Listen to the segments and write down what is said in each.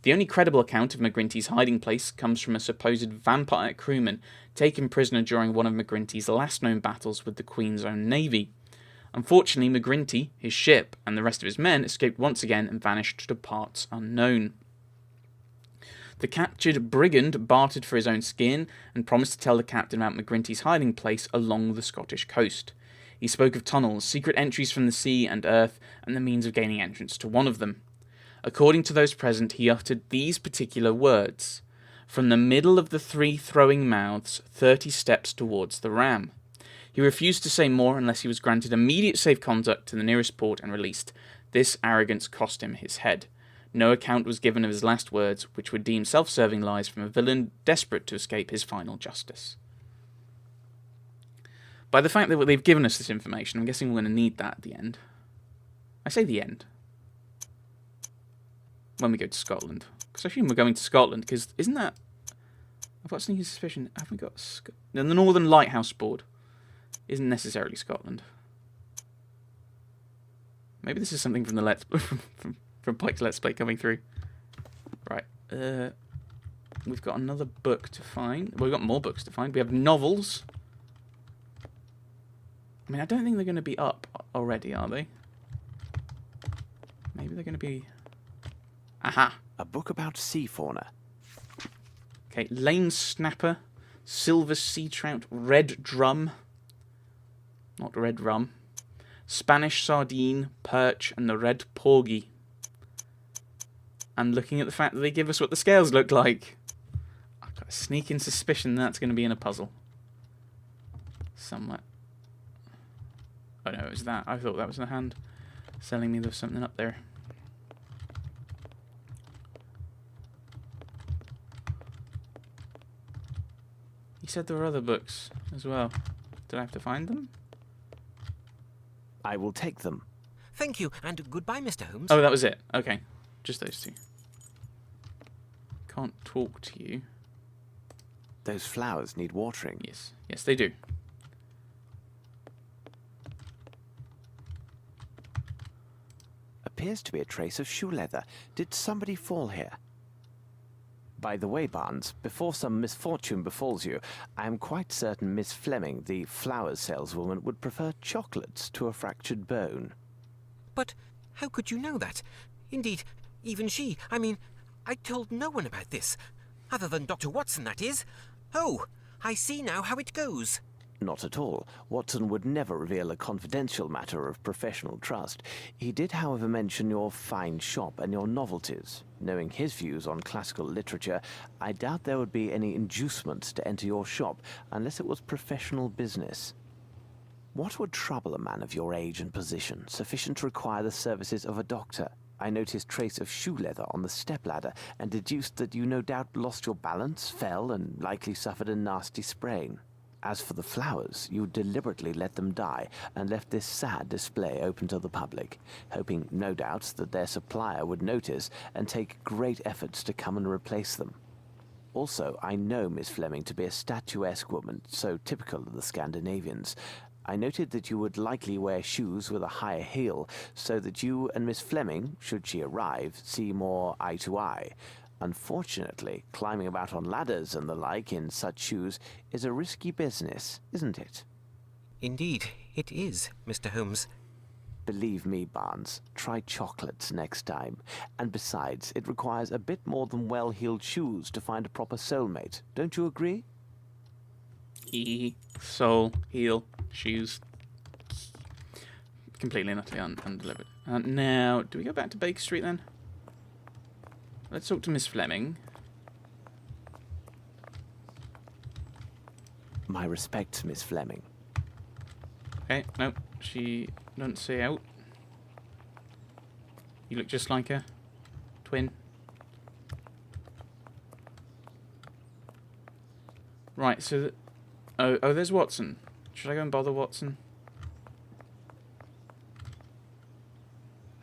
The only credible account of McGrinty's hiding place comes from a supposed vampire crewman taken prisoner during one of McGrinty's last known battles with the Queen's own navy. Unfortunately, McGrinty, his ship, and the rest of his men escaped once again and vanished to parts unknown. The captured brigand bartered for his own skin and promised to tell the captain about McGrinty's hiding place along the Scottish coast. He spoke of tunnels, secret entries from the sea and earth, and the means of gaining entrance to one of them. According to those present, he uttered these particular words: "From the middle of the 3 throwing mouths, 30 steps towards the ram." He refused to say more unless he was granted immediate safe conduct to the nearest port and released. This arrogance cost him his head. No account was given of his last words, which were deemed self-serving lies from a villain desperate to escape his final justice. By the fact that they've given us this information, I'm guessing we're going to need that at the end. I say the end. When we go to Scotland. Because I assume we're going to Scotland, because isn't that... I've got a sneaking suspicion. Have we got... The Northern Lighthouse Board isn't necessarily Scotland. Maybe this is something from the from Pike's Let's Play coming through. Right. We've got another book to find. Well, we've got more books to find. We have novels. I mean, I don't think they're going to be up already, are they? Maybe they're going to be... Aha! A book about sea fauna. Okay, lane snapper, silver sea trout, red drum. Not red rum. Spanish sardine, perch, and the red porgy. And looking at the fact that they give us what the scales look like, I've got a sneaking suspicion that's going to be in a puzzle. Somewhere. Oh no, it was that. I thought that was the hand telling me there was something up there. He said there were other books as well. Did I have to find them? I will take them. Thank you, and goodbye, Mr. Holmes. Oh, that was it. Okay. Just those two. Can't talk to you. Those flowers need watering. Yes. Yes, they do. Appears to be a trace of shoe leather. Did somebody fall here? By the way, Barnes, before some misfortune befalls you, I am quite certain Miss Fleming, the flowers saleswoman, would prefer chocolates to a fractured bone. But how could you know that? Indeed, even she, I told no one about this. Other than Dr. Watson, that is. Oh, I see now how it goes. Not at all. Watson would never reveal a confidential matter of professional trust. He did, however, mention your fine shop and your novelties. Knowing his views on classical literature, I doubt there would be any inducements to enter your shop unless it was professional business. What would trouble a man of your age and position, sufficient to require the services of a doctor? I noticed trace of shoe leather on the stepladder and deduced that you no doubt lost your balance, fell, and likely suffered a nasty sprain. As for the flowers, you deliberately let them die and left this sad display open to the public, hoping, no doubt, that their supplier would notice and take great efforts to come and replace them. Also, I know Miss Fleming to be a statuesque woman, so typical of the Scandinavians. I noted that you would likely wear shoes with a higher heel, so that you and Miss Fleming, should she arrive, see more eye to eye. Unfortunately, climbing about on ladders and the like in such shoes is a risky business, isn't it? Indeed, it is, Mr. Holmes. Believe me, Barnes, try chocolates next time. And besides, it requires a bit more than well-heeled shoes to find a proper soulmate. Don't you agree? Soul, heel, shoes. Completely and utterly undelivered. Now, do we go back to Baker Street then? Let's talk to Miss Fleming. My respects, Miss Fleming. Okay, no, she doesn't say out. You look just like her. Twin. Right, so... Oh, there's Watson. Should I go and bother Watson?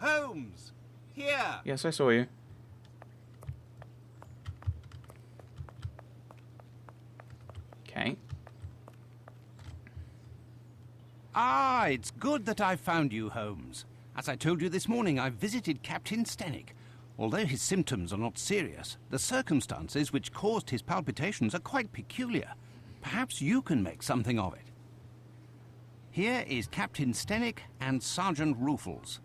Holmes! Here! Yes, I saw you. Okay. Ah, it's good that I found you, Holmes. As I told you this morning, I've visited Captain Stennick. Although his symptoms are not serious, the circumstances which caused his palpitations are quite peculiar. Perhaps you can make something of it. Here is Captain Stenick and Sergeant Rufels.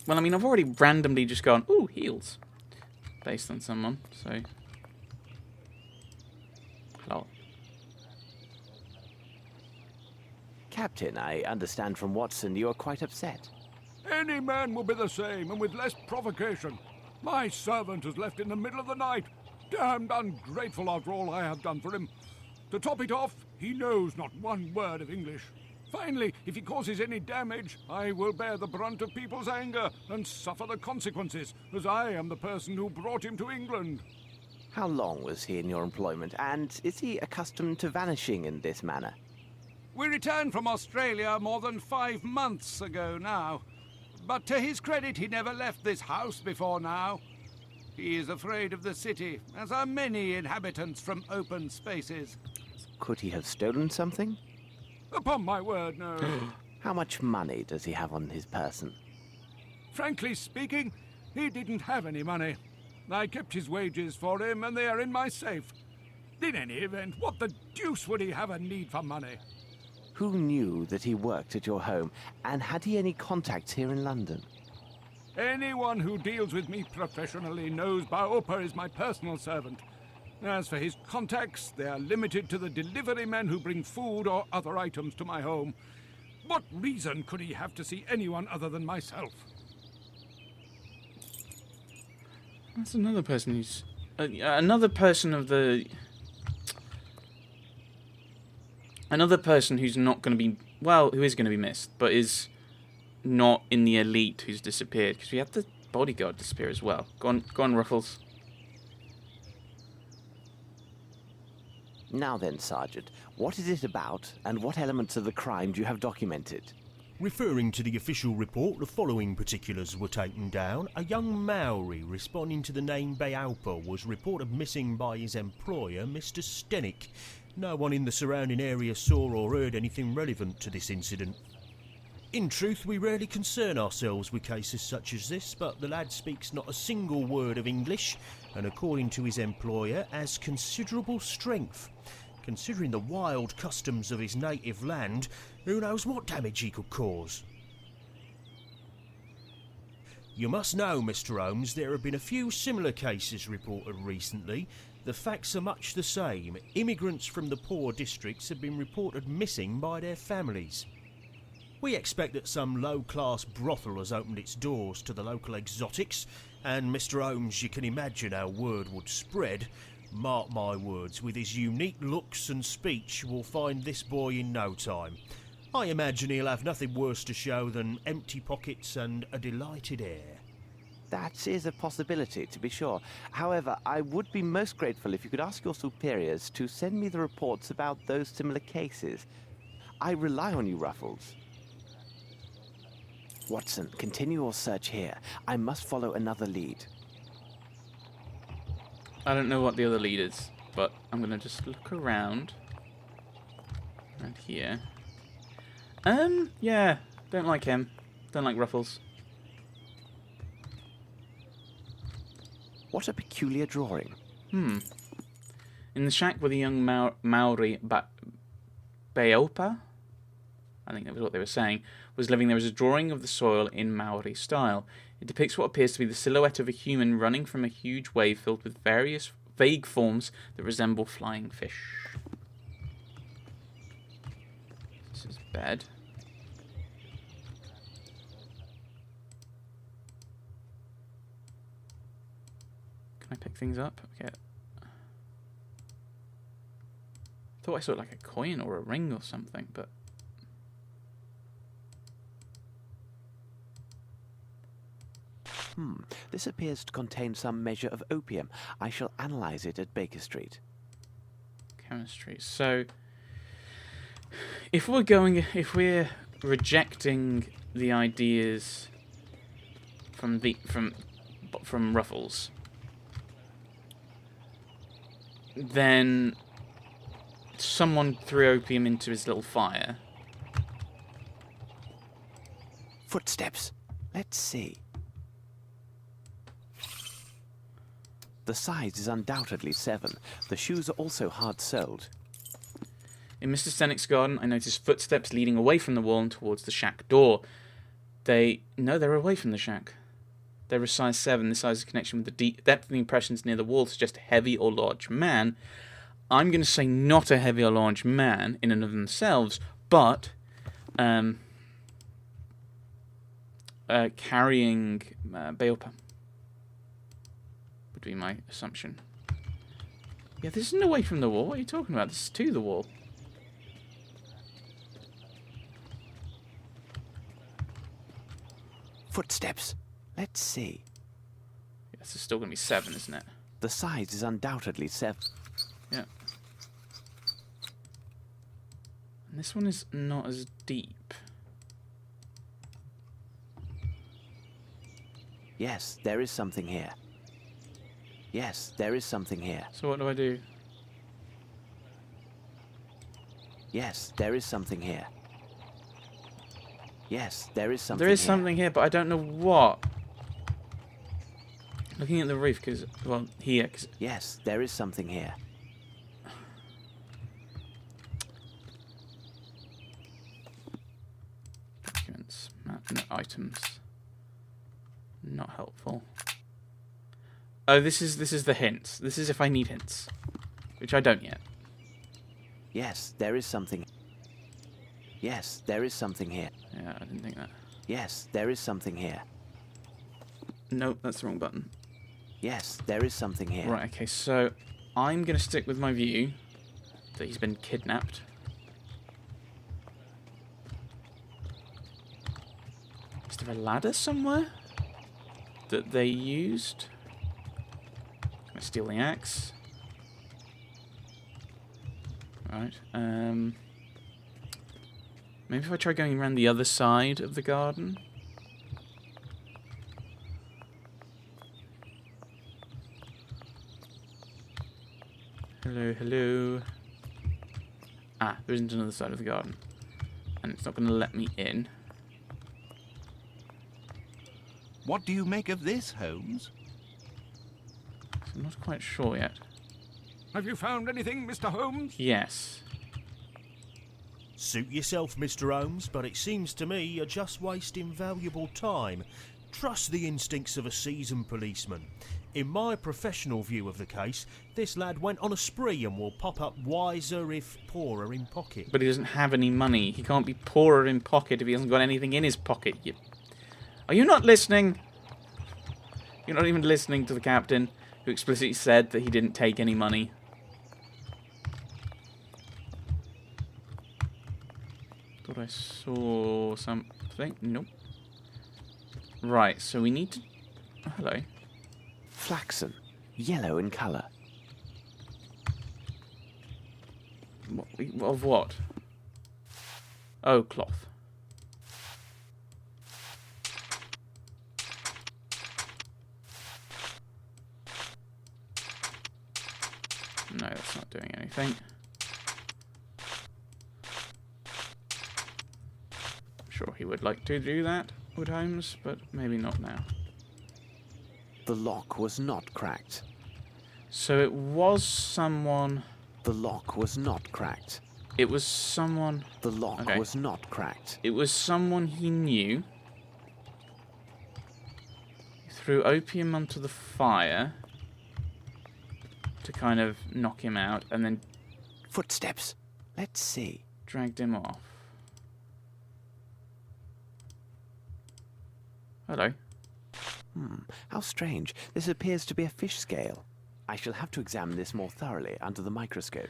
Well, I mean, I've already randomly just gone, ooh, heals, based on someone, so... Hello. Captain, I understand from Watson you are quite upset. Any man will be the same, and with less provocation. My servant has left in the middle of the night. Damned ungrateful after all I have done for him. To top it off, he knows not one word of English. Finally, if he causes any damage, I will bear the brunt of people's anger and suffer the consequences, as I am the person who brought him to England. How long was he in your employment, and is he accustomed to vanishing in this manner? We returned from Australia more than 5 months ago now. But to his credit, he never left this house before now. He is afraid of the city, as are many inhabitants from open spaces. Could he have stolen something? Upon my word, no. How much money does he have on his person? Frankly speaking, he didn't have any money. I kept his wages for him, and they are in my safe. In any event, what the deuce would he have a need for money? Who knew that he worked at your home, and had he any contacts here in London? Anyone who deals with me professionally knows Baopa is my personal servant. As for his contacts, they are limited to the delivery men who bring food or other items to my home. What reason could he have to see anyone other than myself? That's another person who's... another person of the... Another person who's not going to be... Well, who is going to be missed, but is not in the elite who's disappeared. Because we had the bodyguard disappear as well. Go on, Ruffles. Now then, Sergeant, what is it about, and what elements of the crime do you have documented? Referring to the official report, the following particulars were taken down. A young Maori responding to the name Baopa was reported missing by his employer, Mr. Stenick. No one in the surrounding area saw or heard anything relevant to this incident. In truth, we rarely concern ourselves with cases such as this, but the lad speaks not a single word of English, and according to his employer, has considerable strength. Considering the wild customs of his native land, who knows what damage he could cause? You must know, Mr. Holmes, there have been a few similar cases reported recently. The facts are much the same. Immigrants from the poor districts have been reported missing by their families. We expect that some low-class brothel has opened its doors to the local exotics, and Mr. Holmes, you can imagine how word would spread. Mark my words, with his unique looks and speech, we'll find this boy in no time. I imagine he'll have nothing worse to show than empty pockets and a delighted air. That is a possibility, to be sure. However, I would be most grateful if you could ask your superiors to send me the reports about those similar cases. I rely on you, Ruffles. Watson, continue your search here. I must follow another lead. I don't know what the other lead is, but I'm going to just look around here. Yeah, don't like him. Don't like Ruffles. What a peculiar drawing. In the shack where the young Maori Baopa, I think that was what they were saying, was living, there is a drawing of the soil in Maori style. It depicts what appears to be the silhouette of a human running from a huge wave filled with various vague forms that resemble flying fish. This is bad. Can I pick things up? Okay. I thought I saw like a coin or a ring or something, but... This appears to contain some measure of opium. I shall analyze it at Baker Street. Chemistry. So, if we're rejecting the ideas from Ruffles, then someone threw opium into his little fire. Footsteps. Let's see. The size is undoubtedly 7. The shoes are also hard-soled. In Mr. Stennick's garden, I noticed footsteps leading away from the wall and towards the shack door. No, they're away from the shack. They're a size 7. This size connection with the depth of the impressions near the wall suggest a heavy or large man. I'm going to say not a heavy or large man in and of themselves, but carrying Beopa would be my assumption. Yeah, this isn't away from the wall. What are you talking about? This is to the wall. Footsteps. Let's see. Yes, it's still going to be 7, isn't it? The size is undoubtedly 7. Yeah. And this one is not as deep. Yes, there is something here. Yes, there is something here. So what do I do? Yes, there is something here. Yes, there is something There is here. something here, but I don't know what. Looking at the roof, because, well, here. Cause Yes, there is something here. documents, no, items. Not helpful. Oh, this is the hints. This is if I need hints, which I don't yet. Yes, there is something. Yes, there is something here. Yeah, I didn't think that. Yes, there is something here. Nope, that's the wrong button. Yes, there is something here. Right, okay, so I'm going to stick with my view that he's been kidnapped. Is there a ladder somewhere that they used? Can I steal the axe? Right, maybe if I try going around the other side of the garden? Hello, hello. Ah, there isn't another side of the garden. And it's not going to let me in. What do you make of this, Holmes? So I'm not quite sure yet. Have you found anything, Mr. Holmes? Yes. Suit yourself, Mr. Holmes, but it seems to me you're just wasting valuable time. Trust the instincts of a seasoned policeman. In my professional view of the case, this lad went on a spree and will pop up wiser if poorer in pocket. But he doesn't have any money. He can't be poorer in pocket if he hasn't got anything in his pocket. Are you not listening? You're not even listening to the captain, who explicitly said that he didn't take any money. Thought I saw something. Nope. Right, so we need to... Oh, hello. Flaxen. Yellow in colour. Of what? Oh, cloth. No, that's not doing anything. I'm sure he would like to do that, would Holmes, but maybe not now. The lock was not cracked. So it was someone... The lock was not cracked. It was someone... The lock Okay. was not cracked. It was someone he knew. He threw opium onto the fire to kind of knock him out, and then Footsteps. Let's see. dragged him off. Hello. How strange. This appears to be a fish scale. I shall have to examine this more thoroughly under the microscope.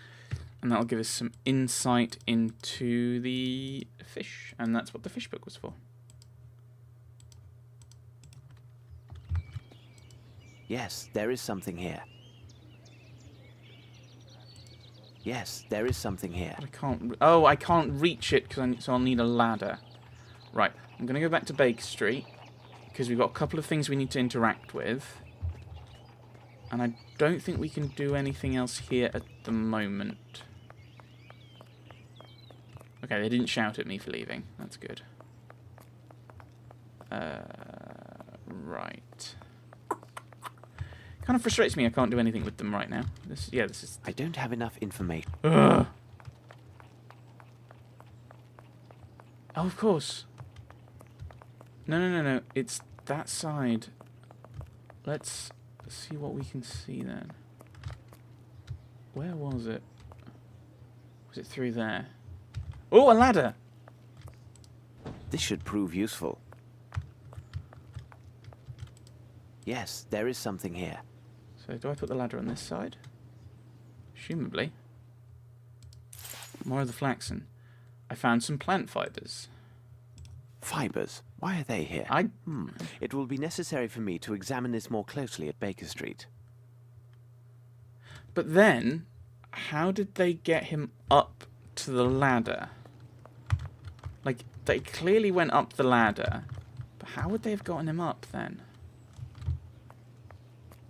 And that'll give us some insight into the fish, and that's what the fish book was for. Yes, there is something here. Yes, there is something here. But I can't... Oh, I can't reach it, so I'll need a ladder. Right, I'm going to go back to Baker Street, because we've got a couple of things we need to interact with. And I don't think we can do anything else here at the moment. Okay, they didn't shout at me for leaving. That's good. Right. Kind of frustrates me I can't do anything with them right now. This is... I don't have enough information. Ugh. Oh, of course. No. It's that side. Let's see what we can see then. Where was it? Was it through there? Oh, a ladder! This should prove useful. Yes, there is something here. So do I put the ladder on this side? Assumably. More of the flaxen. I found some plant fibres. Fibres. Why are they here? It will be necessary for me to examine this more closely at Baker Street. But then, how did they get him up to the ladder? Like, they clearly went up the ladder, but how would they have gotten him up then?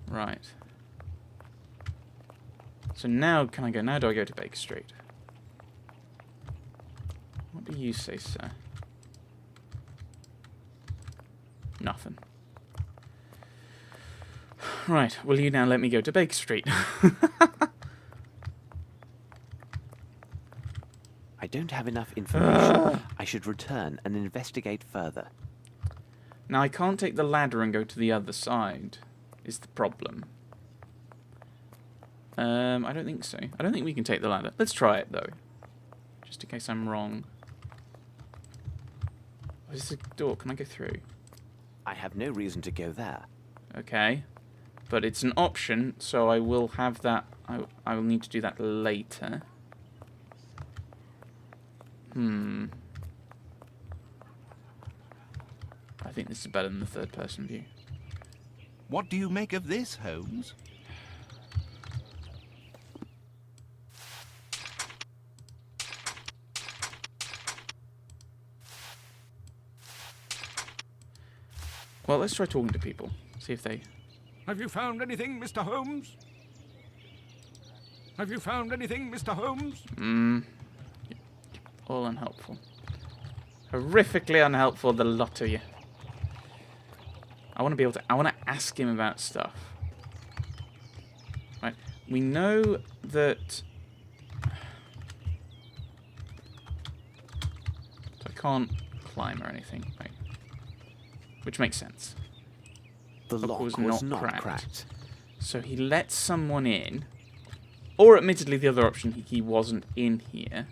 Right. So now, can I go? Now do I go to Baker Street? What do you say, sir? Nothing. Right, will you now let me go to Baker Street? I don't have enough information. I should return and investigate further. Now, I can't take the ladder and go to the other side, is the problem. I don't think so. I don't think we can take the ladder. Let's try it, though. Just in case I'm wrong. Oh, is this a door? Can I go through? I have no reason to go there. Okay. But it's an option, so I will have that. I will need to do that later. I think this is better than the third-person view. What do you make of this, Holmes? Well, let's try talking to people. See if they... Have you found anything, Mr. Holmes? Have you found anything, Mr. Holmes? All unhelpful. Horrifically unhelpful, the lot of you. I want to be able to... I want to ask him about stuff. Right. We know that... So I can't climb or anything. Right. Which makes sense. The lock was not cracked. So he let someone in. Or admittedly, the other option, he wasn't in here.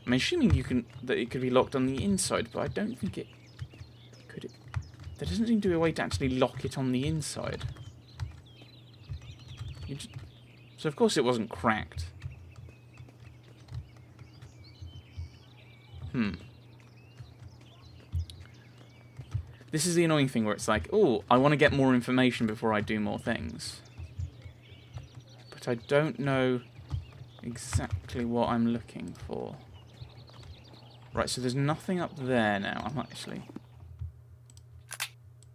I'm assuming that it could be locked on the inside, but I don't think it could. There doesn't seem to be a way to actually lock it on the inside. So of course it wasn't cracked. This is the annoying thing where it's like, oh, I want to get more information before I do more things. But I don't know exactly what I'm looking for. Right, so there's nothing up there now. I'm actually...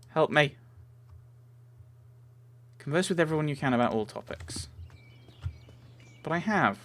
Help me. Converse with everyone you can about all topics. But I have.